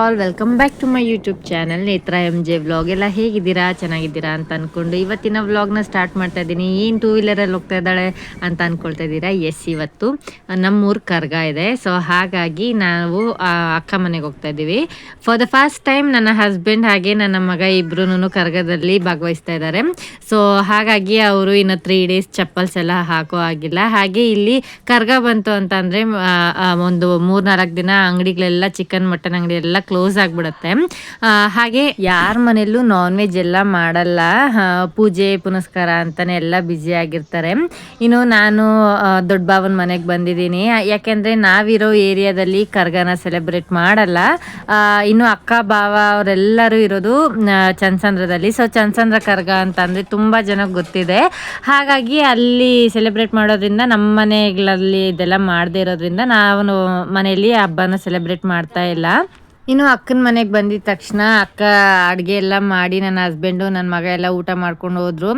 All, welcome back to my YouTube channel Netra MJ vlog. ಎಲ್ಲ ಹೇಗಿದ್ದೀರಾ, ಚೆನ್ನಾಗಿದ್ದೀರಾ ಅಂತ ಅಂದ್ಕೊಂಡು ಇವತ್ತಿನ ವ್ಲಾಗ್ನ ಸ್ಟಾರ್ಟ್ ಮಾಡ್ತಾ ಇದ್ದೀನಿ. ಏನು 2 ವೀಲರಲ್ಲಿ ಹೋಗ್ತಾ ಇದ್ದಾಳೆ ಅಂತ ಅಂದ್ಕೊಳ್ತಾ ಇದ್ದೀರಾ? ಎಸ್, ಇವತ್ತು ನಮ್ಮೂರು ಕರ್ಗ ಇದೆ. ಸೊ ಹಾಗಾಗಿ ನಾವು ಅಕ್ಕ ಮನೆಗೆ ಹೋಗ್ತಾ ಇದ್ದೀವಿ. ಫಾರ್ ದ ಫಸ್ಟ್ ಟೈಮ್ ನನ್ನ ಹಸ್ಬೆಂಡ್ ಹಾಗೆ ನನ್ನ ಮಗ ಇಬ್ಬರೂ ಕರ್ಗದಲ್ಲಿ ಭಾಗವಹಿಸ್ತಾ ಇದ್ದಾರೆ. ಸೊ ಹಾಗಾಗಿ ಅವರು ಇನ್ನು 3 ಡೇಸ್ ಚಪ್ಪಲ್ಸ್ ಎಲ್ಲ ಹಾಕೋ ಆಗಿಲ್ಲ. ಹಾಗೆ ಇಲ್ಲಿ ಕರ್ಗ ಬಂತು ಅಂತ ಅಂದರೆ ಒಂದು 3-4 ದಿನ ಅಂಗಡಿಗಳೆಲ್ಲ ಚಿಕನ್ ಮಟನ್ ಅಂಗಡಿ ಎಲ್ಲ ಕ್ಲೋಸ್ ಆಗಿಬಿಡುತ್ತೆ. ಹಾಗೆ ಯಾರ ಮನೆಯಲ್ಲೂ ನಾನ್ ವೆಜ್ ಎಲ್ಲ ಮಾಡಲ್ಲ, ಪೂಜೆ ಪುನಸ್ಕಾರ ಅಂತಾನೆ ಎಲ್ಲ ಬ್ಯುಸಿ ಆಗಿರ್ತಾರೆ. ಇನ್ನು ನಾನು ದೊಡ್ಡ ಬಾವನ ಮನೆಗೆ ಬಂದಿದ್ದೀನಿ. ಯಾಕೆಂದರೆ ನಾವಿರೋ ಏರಿಯಾದಲ್ಲಿ ಕರ್ಗನ ಸೆಲೆಬ್ರೇಟ್ ಮಾಡಲ್ಲ. ಇನ್ನು ಅಕ್ಕ ಬಾವ ಅವರೆಲ್ಲರೂ ಇರೋದು ಚನ್ನಸಂದ್ರದಲ್ಲಿ. ಸೊ ಚನ್ನಸಂದ್ರ ಕರ್ಗ ಅಂತ ಅಂದರೆ ತುಂಬ ಜನಕ್ಕೆ ಗೊತ್ತಿದೆ. ಹಾಗಾಗಿ ಅಲ್ಲಿ ಸೆಲೆಬ್ರೇಟ್ ಮಾಡೋದ್ರಿಂದ ನಮ್ಮ ಮನೆಗಳಲ್ಲಿ ಇದೆಲ್ಲ ಮಾಡದೇ ಇರೋದ್ರಿಂದ ನಾವು ಮನೆಯಲ್ಲಿ ಹಬ್ಬನ ಸೆಲೆಬ್ರೇಟ್ ಮಾಡ್ತಾ ಇಲ್ಲ. ಇನ್ನು ಅಕ್ಕನ ಮನೆಗೆ ಬಂದಿದ ತಕ್ಷಣ ಅಕ್ಕ ಅಡುಗೆ ಎಲ್ಲ ಮಾಡಿ ನನ್ನ ಹಸ್ಬೆಂಡು ನನ್ನ ಮಗ ಎಲ್ಲ ಊಟ ಮಾಡ್ಕೊಂಡು ಹೋದ್ರು.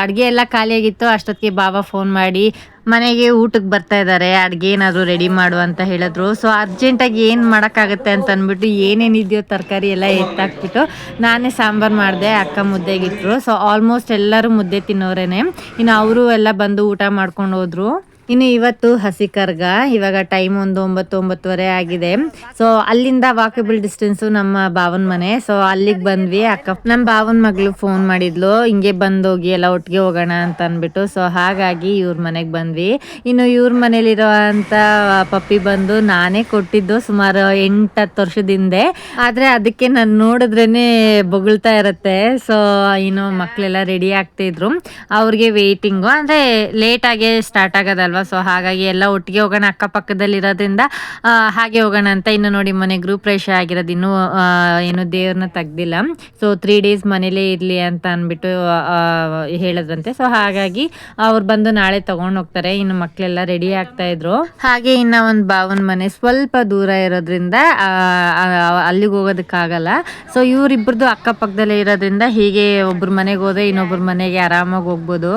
ಅಡುಗೆ ಎಲ್ಲ ಖಾಲಿಯಾಗಿತ್ತು. ಅಷ್ಟೊತ್ತಿಗೆ ಬಾಬಾ ಫೋನ್ ಮಾಡಿ ಮನೆಗೆ ಊಟಕ್ಕೆ ಬರ್ತಾ ಇದ್ದಾರೆ, ಅಡುಗೆ ಏನಾದರೂ ರೆಡಿ ಮಾಡು ಅಂತ ಹೇಳಿದ್ರು. ಸೊ ಅರ್ಜೆಂಟಾಗಿ ಏನು ಮಾಡೋಕ್ಕಾಗುತ್ತೆ ಅಂತ ಅಂದ್ಬಿಟ್ಟು ಏನೇನಿದೆಯೋ ತರಕಾರಿ ಎಲ್ಲ ಎತ್ತಾಕ್ಬಿಟ್ಟು ನಾನೇ ಸಾಂಬಾರು ಮಾಡಿದೆ. ಅಕ್ಕ ಮುದ್ದೆಗಿಟ್ರು. ಸೊ ಆಲ್ಮೋಸ್ಟ್ ಎಲ್ಲರೂ ಮುದ್ದೆ ತಿನ್ನೋರೇನೆ. ಇನ್ನು ಅವರು ಎಲ್ಲ ಬಂದು ಊಟ ಮಾಡ್ಕೊಂಡು ಹೋದ್ರು. ಇನ್ನು ಇವತ್ತು ಹಸಿ ಕರ್ಗ. ಇವಾಗ ಟೈಮ್ ಒಂದು 9-9:30 ಆಗಿದೆ. ಸೊ ಅಲ್ಲಿಂದ ವಾಕಬಲ್ ಡಿಸ್ಟೆನ್ಸು ನಮ್ಮ ಭಾವನ ಮನೆ. ಸೊ ಅಲ್ಲಿಗೆ ಬಂದ್ವಿ. ಅಕ್ಕ ನಮ್ಮ ಭಾವನ ಮಗಳು ಫೋನ್ ಮಾಡಿದ್ಲು, ಹಿಂಗೆ ಬಂದೋಗಿ ಎಲ್ಲ ಒಟ್ಟಿಗೆ ಹೋಗೋಣ ಅಂತ ಅಂದ್ಬಿಟ್ಟು. ಸೊ ಹಾಗಾಗಿ ಇವ್ರ ಮನೆಗೆ ಬಂದ್ವಿ. ಇನ್ನು ಇವ್ರ ಮನೇಲಿರೋ ಅಂಥ ಪಪ್ಪಿ ಬಂದು ನಾನೇ ಕೊಟ್ಟಿದ್ದು ಸುಮಾರು 8-10 ವರ್ಷದ ಹಿಂದೆ. ಆದರೆ ಅದಕ್ಕೆ ನಾನು ನೋಡಿದ್ರೇ ಬೊಗಳ್ತಾ ಇರುತ್ತೆ. ಸೊ ಇನ್ನು ಮಕ್ಕಳೆಲ್ಲ ರೆಡಿ ಆಗ್ತಿದ್ರು. ಅವ್ರಿಗೆ ವೆಯ್ಟಿಂಗು, ಅಂದರೆ ಲೇಟಾಗೆ ಸ್ಟಾರ್ಟ್ ಆಗೋದಲ್ವ. ಸೊ ಹಾಗಾಗಿ ಎಲ್ಲ ಒಟ್ಟಿಗೆ ಹೋಗೋಣ, ಅಕ್ಕಪಕ್ಕದಲ್ಲಿ ಇರೋದ್ರಿಂದ ಹಾಗೆ ಹೋಗೋಣ ಅಂತ. ಇನ್ನು ನೋಡಿ ಮನೆ ಗ್ರೂಪ್ ಪ್ರವೇಶ ಆಗಿರೋದು, ಇನ್ನೂ ಏನು ದೇವ್ರನ್ನ ತೆಗ್ದಿಲ್ಲ. ಸೊ 3 ಡೇಸ್ ಮನೇಲೇ ಇರಲಿ ಅಂತ ಅಂದ್ಬಿಟ್ಟು ಹೇಳಿದ್ರಂತೆ. ಸೊ ಹಾಗಾಗಿ ಅವ್ರು ಬಂದು ನಾಳೆ ತಗೊಂಡು ಹೋಗ್ತಾರೆ. ಇನ್ನು ಮಕ್ಕಳೆಲ್ಲ ರೆಡಿ ಆಗ್ತಾ ಇದ್ರು. ಹಾಗೆ ಇನ್ನು ಒಂದು ಭಾವನ ಮನೆ ಸ್ವಲ್ಪ ದೂರ ಇರೋದ್ರಿಂದ ಅಲ್ಲಿಗೆ ಹೋಗೋದಕ್ಕಾಗಲ್ಲ. ಸೊ ಇವರಿಬ್ಬರದು ಅಕ್ಕಪಕ್ಕದಲ್ಲೇ ಇರೋದ್ರಿಂದ ಹೀಗೆ ಒಬ್ರ ಮನೆಗೆ ಹೋದ್ರೆ ಇನ್ನೊಬ್ರ ಮನೆಗೆ ಆರಾಮಾಗಿ ಹೋಗ್ಬೋದು.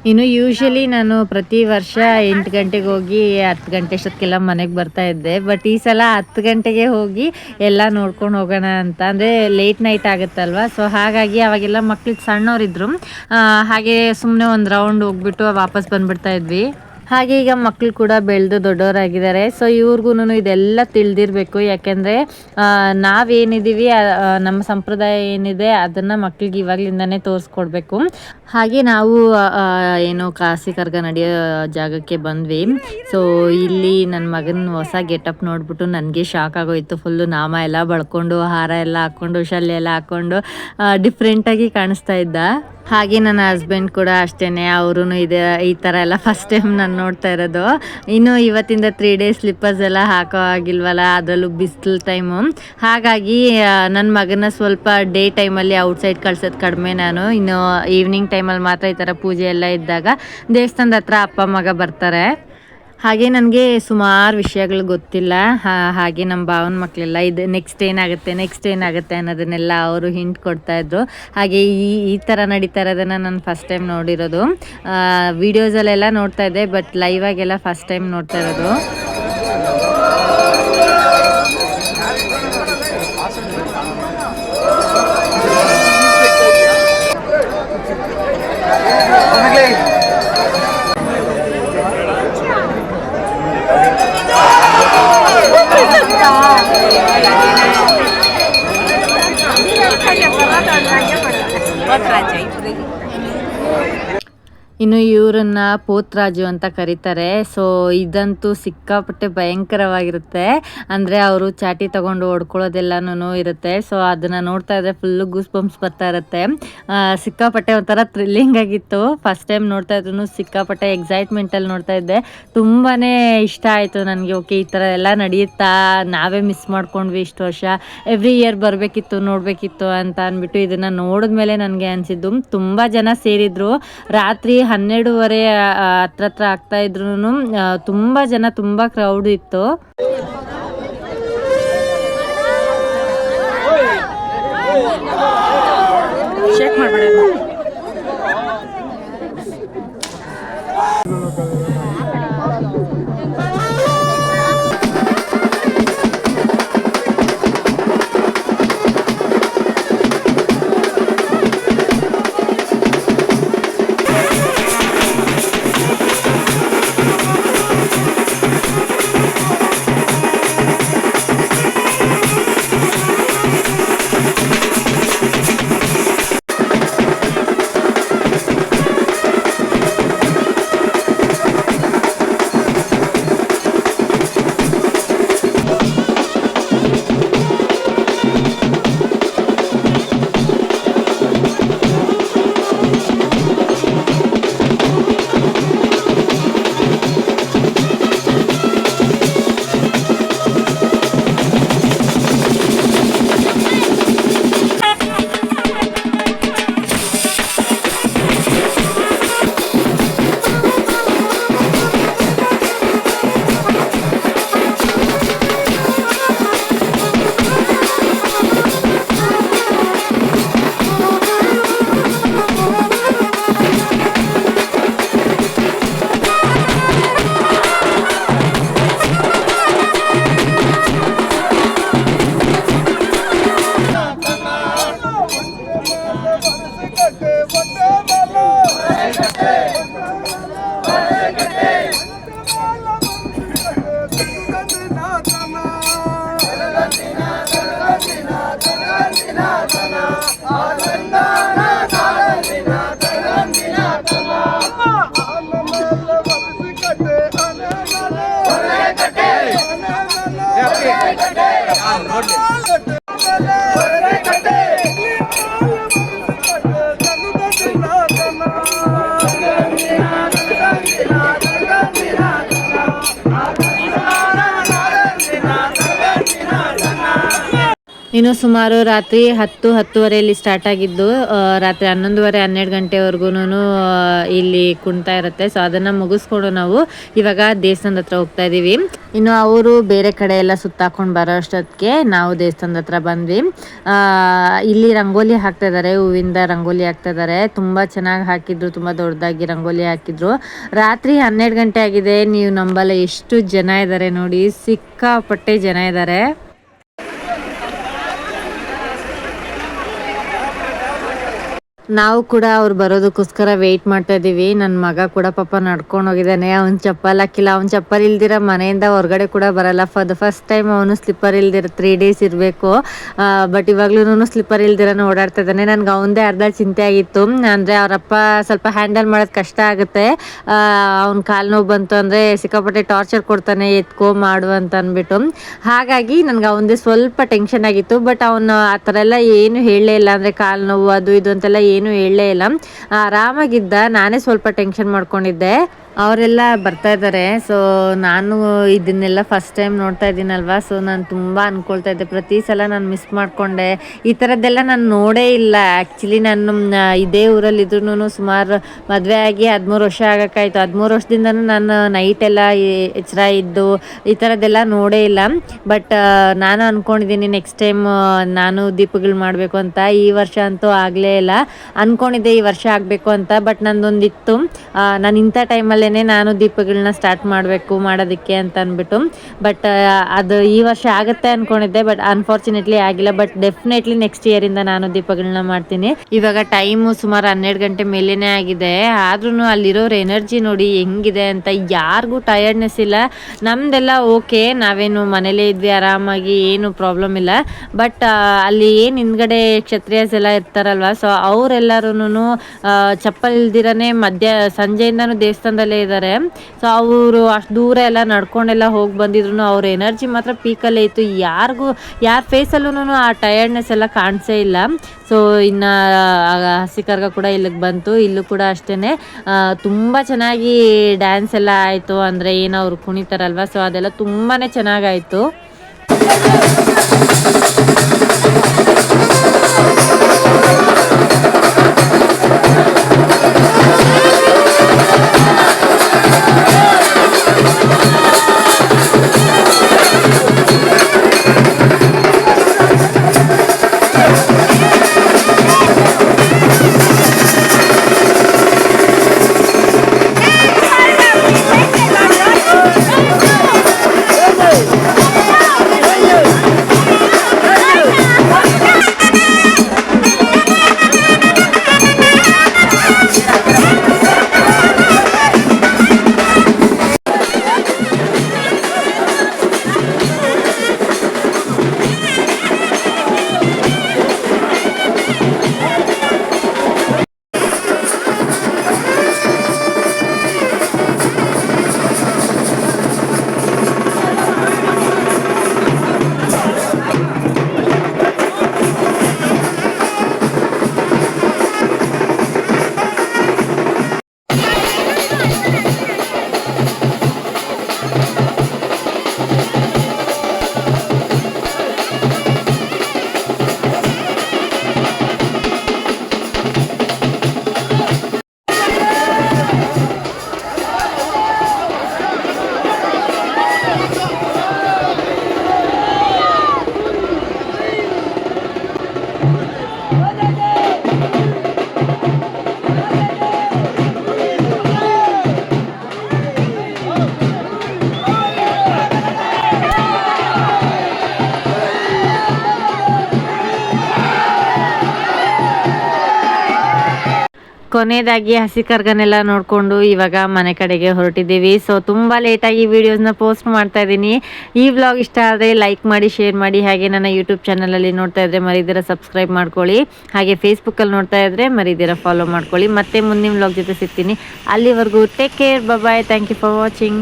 ಇನ್ನು ಯೂಶ್ವಲಿ ನಾನು ಪ್ರತಿ ವರ್ಷ 8 ಗಂಟೆಗೆ ಹೋಗಿ 10 ಗಂಟೆ ಅಷ್ಟೊತ್ತಿಗೆಲ್ಲ ಮನೆಗೆ ಬರ್ತಾ ಇದ್ದೆ. ಬಟ್ ಈ ಸಲ 10 ಗಂಟೆಗೆ ಹೋಗಿ ಎಲ್ಲ ನೋಡ್ಕೊಂಡು ಹೋಗೋಣ ಅಂತ, ಅಂದರೆ ಲೇಟ್ ನೈಟ್ ಆಗುತ್ತಲ್ವ. ಸೊ ಹಾಗಾಗಿ ಅವಾಗೆಲ್ಲ ಮಕ್ಳು ಸಣ್ಣವರಿದ್ರು. ಹಾಗೆ ಸುಮ್ಮನೆ ಒಂದು ರೌಂಡ್ ಹೋಗ್ಬಿಟ್ಟು ವಾಪಸ್ ಬಂದುಬಿಡ್ತಾ ಇದ್ವಿ. ಹಾಗೆ ಈಗ ಮಕ್ಕಳು ಕೂಡ ಬೆಳೆದು ದೊಡ್ಡವರಾಗಿದ್ದಾರೆ. ಸೊ ಇವ್ರಿಗೂ ಇದೆಲ್ಲ ತಿಳಿದಿರಬೇಕು. ಯಾಕೆಂದರೆ ನಾವೇನಿದ್ದೀವಿ, ನಮ್ಮ ಸಂಪ್ರದಾಯ ಏನಿದೆ ಅದನ್ನು ಮಕ್ಕಳಿಗೆ ಇವಾಗಲಿಂದನೇ ತೋರಿಸ್ಕೊಡ್ಬೇಕು. ಹಾಗೆ ನಾವು ಏನು ಕಾಸಿ ಕರ್ಗ ನಡೆಯೋ ಜಾಗಕ್ಕೆ ಬಂದ್ವಿ. ಸೊ ಇಲ್ಲಿ ನನ್ನ ಮಗನ ಹೊಸ ಗೆಟಪ್ ನೋಡ್ಬಿಟ್ಟು ನನಗೆ ಶಾಕ್ ಆಗೋಯಿತು. ಫುಲ್ಲು ನಾಮ ಎಲ್ಲ ಬಳ್ಕೊಂಡು, ಹಾರ ಎಲ್ಲ ಹಾಕ್ಕೊಂಡು, ಶಲ್ಯ ಎಲ್ಲ ಹಾಕ್ಕೊಂಡು ಡಿಫ್ರೆಂಟಾಗಿ ಕಾಣಿಸ್ತಾ ಇದ್ದ. ಹಾಗೆ ನನ್ನ ಹಸ್ಬೆಂಡ್ ಕೂಡ ಅಷ್ಟೇ, ಅವರು ಈ ಥರ ಎಲ್ಲ ಫಸ್ಟ್ ಟೈಮ್ ನಾನು ನೋಡ್ತಾ ಇರೋದು. ಇನ್ನು ಇವತ್ತಿಂದ 3 ಡೇಸ್ ಸ್ಲಿಪ್ಪರ್ಸ್ ಎಲ್ಲ ಹಾಕೋ ಆಗಿಲ್ವಲ್ಲ, ಅದರಲ್ಲೂ ಬಿಸಿಲು ಟೈಮು. ಹಾಗಾಗಿ ನನ್ನ ಮಗನ ಸ್ವಲ್ಪ ಡೇ ಟೈಮಲ್ಲಿ ಔಟ್ಸೈಡ್ ಕಳ್ಸೋದು ಕಡಿಮೆ ನಾನು. ಇನ್ನು ಈವ್ನಿಂಗ್ ಟೈಮಲ್ಲಿ ಮಾತ್ರ ಈ ಥರ ಪೂಜೆ ಎಲ್ಲ ಇದ್ದಾಗ ದೇವಸ್ಥಾನದ ಹತ್ರ ಅಪ್ಪ ಮಗ ಬರ್ತಾರೆ. ಹಾಗೆ ನನಗೆ ಸುಮಾರು ವಿಷಯಗಳು ಗೊತ್ತಿಲ್ಲ. ಹಾಗೆ ನಮ್ಮ ಭಾವನ ಮಕ್ಕಳೆಲ್ಲ ಇದು ನೆಕ್ಸ್ಟ್ ಏನಾಗುತ್ತೆ ಅನ್ನೋದನ್ನೆಲ್ಲ ಅವರು ಹಿಂಟ್ ಕೊಡ್ತಾಯಿದ್ರು. ಹಾಗೆ ಈ ಥರ ನಡೀತಾ ಇರೋದನ್ನು ನಾನು ಫಸ್ಟ್ ಟೈಮ್ ನೋಡಿರೋದು. ವೀಡಿಯೋಸಲ್ಲೆಲ್ಲ ನೋಡ್ತಾ ಇದ್ದೆ, ಬಟ್ ಲೈವಾಗೆಲ್ಲ ಫಸ್ಟ್ ಟೈಮ್ ನೋಡ್ತಾ ಇರೋದು. ಇನ್ನು ಇವರನ್ನ ಪೋತ್ರಾಜು ಅಂತ ಕರೀತಾರೆ. ಸೊ ಇದಂತೂ ಸಿಕ್ಕಾಪಟ್ಟೆ ಭಯಂಕರವಾಗಿರುತ್ತೆ. ಅಂದರೆ ಅವರು ಚಾಟಿ ತಗೊಂಡು ಹೊಡ್ಕೊಳ್ಳೋದೆಲ್ಲನೂ ಇರುತ್ತೆ. ಸೊ ಅದನ್ನು ನೋಡ್ತಾ ಇದ್ರೆ ಫುಲ್ಲು ಗೂಸ್ ಬಂಪ್ಸ್ ಬರ್ತಾ ಇರುತ್ತೆ. ಸಿಕ್ಕಾಪಟ್ಟೆ ಒಂಥರ ಥ್ರಿಲ್ಲಿಂಗ್ ಆಗಿತ್ತು. ಫಸ್ಟ್ ಟೈಮ್ ನೋಡ್ತಾ ಇದ್ರು ಸಿಕ್ಕಾಪಟ್ಟೆ ಎಕ್ಸೈಟ್ಮೆಂಟಲ್ಲಿ ನೋಡ್ತಾ ಇದ್ದೆ. ತುಂಬಾ ಇಷ್ಟ ಆಯಿತು ನನಗೆ. ಓಕೆ, ಈ ಥರ ಎಲ್ಲ ನಡೆಯುತ್ತಾ, ನಾವೇ ಮಿಸ್ ಮಾಡ್ಕೊಂಡ್ವಿ ಇಷ್ಟು ವರ್ಷ, ಎವ್ರಿ ಇಯರ್ ಬರಬೇಕಿತ್ತು, ನೋಡಬೇಕಿತ್ತು ಅಂತ ಅಂದ್ಬಿಟ್ಟು ಇದನ್ನು ನೋಡಿದ್ಮೇಲೆ ನನಗೆ ಅನಿಸಿದ್ದು. ತುಂಬ ಜನ ಸೇರಿದ್ರು. ರಾತ್ರಿ 12:30 ಹತ್ರ ಆಗ್ತಾ ಇದ್ರು. ತುಂಬ ಜನ, ತುಂಬ ಕ್ರೌಡ್ ಇತ್ತು. ಶೇಕ್ ಮಾಡಬೇಡ. ಇನ್ನು ಸುಮಾರು ರಾತ್ರಿ 10-10:30 ಸ್ಟಾರ್ಟ್ ಆಗಿದ್ದು ರಾತ್ರಿ 11:30-12 ಗಂಟೆವರೆಗೂ ಇಲ್ಲಿ ಕುಣ್ತಾ ಇರುತ್ತೆ. ಸೊ ಅದನ್ನು ಮುಗಿಸ್ಕೊಂಡು ನಾವು ಇವಾಗ ದೇವಸ್ಥಾನದ ಹತ್ರ ಹೋಗ್ತಾ ಇದ್ದೀವಿ. ಇನ್ನು ಅವರು ಬೇರೆ ಕಡೆ ಎಲ್ಲ ಸುತ್ತಾಕೊಂಡು ಬರೋ ಅಷ್ಟೊತ್ತಿಗೆ ನಾವು ದೇವಸ್ಥಾನದ ಹತ್ರ ಬಂದ್ವಿ. ಇಲ್ಲಿ ರಂಗೋಲಿ ಹಾಕ್ತಾ ಇದ್ದಾರೆ, ಹೂವಿಂದ ರಂಗೋಲಿ ಹಾಕ್ತಾ ಇದ್ದಾರೆ. ತುಂಬ ಚೆನ್ನಾಗಿ ಹಾಕಿದ್ರು, ತುಂಬ ದೊಡ್ಡದಾಗಿ ರಂಗೋಲಿ ಹಾಕಿದ್ರು. ರಾತ್ರಿ 12 ಗಂಟೆ ಆಗಿದೆ, ನೀವು ನಂಬಲ್ಲ ಎಷ್ಟು ಜನ ಇದ್ದಾರೆ ನೋಡಿ, ಸಿಕ್ಕಾಪಟ್ಟೆ ಜನ ಇದ್ದಾರೆ. ನಾವು ಕೂಡ ಅವ್ರು ಬರೋದಕ್ಕೋಸ್ಕರ ವೆಯ್ಟ್ ಮಾಡ್ತಾ ಇದ್ದೀವಿ. ನನ್ನ ಮಗ ಕೂಡ ಪಾಪ ನಡ್ಕೊಂಡು ಹೋಗಿದ್ದಾನೆ, ಅವ್ನು ಚಪ್ಪಲ್ ಹಾಕಿಲ್ಲ. ಅವ್ನು ಚಪ್ಪಲ್ ಇಲ್ದಿರ ಮನೆಯಿಂದ ಹೊರಗಡೆ ಕೂಡ ಬರಲ್ಲ. ಫಸ್ಟ್ ಟೈಮ್ ಅವನು ಸ್ಲಿಪ್ಪರ್ ಇಲ್ದಿರ 3 ಡೇಸ್ ಇರಬೇಕು. ಬಟ್ ಇವಾಗ್ಲೂ ಸ್ಲಿಪ್ಪರ್ ಇಲ್ದಿರನೇ ಓಡಾಡ್ತಾ ಇದ್ದಾನೆ. ನನಗೆ ಅವನದೇ ಅರ್ಧ ಚಿಂತೆ ಆಗಿತ್ತು, ಅಂದರೆ ಅವರಪ್ಪ ಸ್ವಲ್ಪ ಹ್ಯಾಂಡಲ್ ಮಾಡೋದು ಕಷ್ಟ ಆಗುತ್ತೆ. ಅವ್ನ ಕಾಲು ನೋವು ಬಂತು ಅಂದರೆ ಸಿಕ್ಕಾಪಟ್ಟೆ ಟಾರ್ಚರ್ ಕೊಡ್ತಾನೆ, ಎತ್ಕೋ ಮಾಡು ಅಂತ ಅಂದ್ಬಿಟ್ಟು. ಹಾಗಾಗಿ ನನಗೆ ಅವನದೇ ಸ್ವಲ್ಪ ಟೆನ್ಷನ್ ಆಗಿತ್ತು. ಬಟ್ ಅವನು ಆ ಥರ ಎಲ್ಲ ಏನು ಹೇಳಲೇ ಇಲ್ಲ, ಅಂದರೆ ಕಾಲು ನೋವು ಅದು ಇದು ಅಂತೆಲ್ಲ ಏನು ಹೇಳಲೇ ಇಲ್ಲ, ಆರಾಮಾಗಿದ್ದ. ನಾನೇ ಸ್ವಲ್ಪ ಟೆನ್ಷನ್ ಮಾಡ್ಕೊಂಡಿದ್ದೆ. ಅವರೆಲ್ಲ ಬರ್ತಾ ಇದ್ದಾರೆ. ಸೊ ನಾನು ಇದನ್ನೆಲ್ಲ ಫಸ್ಟ್ ಟೈಮ್ ನೋಡ್ತಾ ಇದ್ದೀನಲ್ವ, ಸೊ ನಾನು ತುಂಬ ಅಂದ್ಕೊಳ್ತಾ ಇದ್ದೆ, ಪ್ರತಿ ಸಲ ನಾನು ಮಿಸ್ ಮಾಡಿಕೊಂಡೆ. ಈ ಥರದ್ದೆಲ್ಲ ನಾನು ನೋಡೇ ಇಲ್ಲ. ಆ್ಯಕ್ಚುಲಿ ನಾನು ಇದೇ ಊರಲ್ಲಿದ್ರೂ ಸುಮಾರು ಮದುವೆ ಆಗಿ 13 ವರ್ಷ ಆಗೋಕ್ಕಾಯ್ತು. 13 ವರ್ಷದಿಂದನೂ ನಾನು ನೈಟೆಲ್ಲ ಎಚ್ಚರ ಇದ್ದು ಈ ಥರದ್ದೆಲ್ಲ ನೋಡೇ ಇಲ್ಲ. ಬಟ್ ನಾನು ಅಂದ್ಕೊಂಡಿದ್ದೀನಿ ನೆಕ್ಸ್ಟ್ ಟೈಮ್ ನಾನು ದೀಪಗಳು ಮಾಡಬೇಕು ಅಂತ. ಈ ವರ್ಷ ಅಂತೂ ಆಗಲೇ ಇಲ್ಲ, ಅಂದ್ಕೊಂಡಿದ್ದೆ ಈ ವರ್ಷ ಆಗಬೇಕು ಅಂತ. ಬಟ್ ನಂದೊಂದಿತ್ತು, ನಾನು ಇಂಥ ಟೈಮಲ್ಲಿ ನಾನು ದೀಪಗಳನ್ನ ಸ್ಟಾರ್ಟ್ ಮಾಡೋದಕ್ಕೆ ಅಂತ ಅಂದ್ಬಿಟ್ಟು. ಬಟ್ ಅದು ಈ ವರ್ಷ ಆಗುತ್ತೆ ಅನ್ಕೊಂಡಿದ್ದೆ, ಬಟ್ ಅನ್ಫಾರ್ಚುನೇಟ್ಲಿ ಆಗಿಲ್ಲ. ಬಟ್ ಡೆಫಿನೆಟ್ಲಿ ನೆಕ್ಸ್ಟ್ ಇಯರ್ ಇಂದ ನಾನು ದೀಪಗಳನ್ನ ಮಾಡ್ತೀನಿ. ಇವಾಗ ಟೈಮು ಸುಮಾರು 12 ಗಂಟೆ ಮೇಲೇನೆ ಆಗಿದೆ, ಆದ್ರೂ ಅಲ್ಲಿರೋರು ಎನರ್ಜಿ ನೋಡಿ ಹೆಂಗಿದೆ ಅಂತ. ಯಾರಿಗೂ ಟಯರ್ಡ್ನೆಸ್ ಇಲ್ಲ. ನಮ್ದೆಲ್ಲ ಓಕೆ, ನಾವೇನು ಮನೇಲೇ ಇದ್ವಿ ಆರಾಮಾಗಿ, ಏನು ಪ್ರಾಬ್ಲಮ್ ಇಲ್ಲ. ಬಟ್ ಅಲ್ಲಿ ಏನು ಹಿಂದ್ಗಡೆ ಕ್ಷತ್ರಿಯಸ್ ಎಲ್ಲ ಇರ್ತಾರಲ್ವ, ಸೊ ಅವರೆಲ್ಲರೂ ಚಪ್ಪಲ್ ಇಲ್ದಿರನೇ ಸಂಜೆಯಿಂದನೂ ದೇವಸ್ಥಾನದಲ್ಲಿ ಇದ್ದಾರೆ. ಸೊ ಅವರು ಅಷ್ಟು ದೂರ ಎಲ್ಲ ನಡ್ಕೊಂಡೆಲ್ಲ ಹೋಗಿ ಬಂದಿದ್ರು ಅವ್ರ ಎನರ್ಜಿ ಮಾತ್ರ ಪೀಕಲ್ಲೇ ಇತ್ತು. ಯಾರ ಫೇಸಲ್ಲೂ ಆ ಟಯರ್ಡ್ನೆಸ್ ಎಲ್ಲ ಕಾಣಿಸೇ ಇಲ್ಲ. ಸೊ ಇನ್ನು ಹಸಿ ಕರ್ಗ ಕೂಡ ಇಲ್ಲಿಗೆ ಬಂತು. ಇಲ್ಲೂ ಕೂಡ ಅಷ್ಟೇ ತುಂಬ ಚೆನ್ನಾಗಿ ಡ್ಯಾನ್ಸ್ ಎಲ್ಲ ಆಯಿತು. ಅಂದರೆ ಏನು ಅವ್ರು ಕುಣಿತಾರಲ್ವ, ಸೊ ಅದೆಲ್ಲ ತುಂಬಾ ಚೆನ್ನಾಗಾಯಿತು. ಕೊನೆಯದಾಗಿ ಹಸಿ ಕರ್ಗನೆಲ್ಲ ನೋಡಿಕೊಂಡು ಇವಾಗ ಮನೆ ಕಡೆಗೆ ಹೊರಟಿದ್ದೀವಿ. ಸೊ ತುಂಬ ಲೇಟಾಗಿ ವೀಡಿಯೋಸ್ನ ಪೋಸ್ಟ್ ಮಾಡ್ತಾ ಇದ್ದೀನಿ. ಈ ವ್ಲಾಗ್ ಇಷ್ಟ ಆದರೆ ಲೈಕ್ ಮಾಡಿ, ಶೇರ್ ಮಾಡಿ. ಹಾಗೆ ನನ್ನ ಯೂಟ್ಯೂಬ್ ಚಾನಲಲ್ಲಿ ನೋಡ್ತಾ ಇದ್ದರೆ ಮರಿದಿರ ಸಬ್ಸ್ಕ್ರೈಬ್ ಮಾಡ್ಕೊಳ್ಳಿ. ಹಾಗೆ ಫೇಸ್ಬುಕ್ಕಲ್ಲಿ ನೋಡ್ತಾ ಇದ್ದರೆ ಮರಿದಿರ ಫಾಲೋ ಮಾಡ್ಕೊಳ್ಳಿ. ಮತ್ತೆ ಮುಂದಿನ ವ್ಲಾಗ್ ಜೊತೆ ಸಿಗ್ತೀನಿ. ಅಲ್ಲಿವರೆಗೂ take care, bye. Thank you for watching.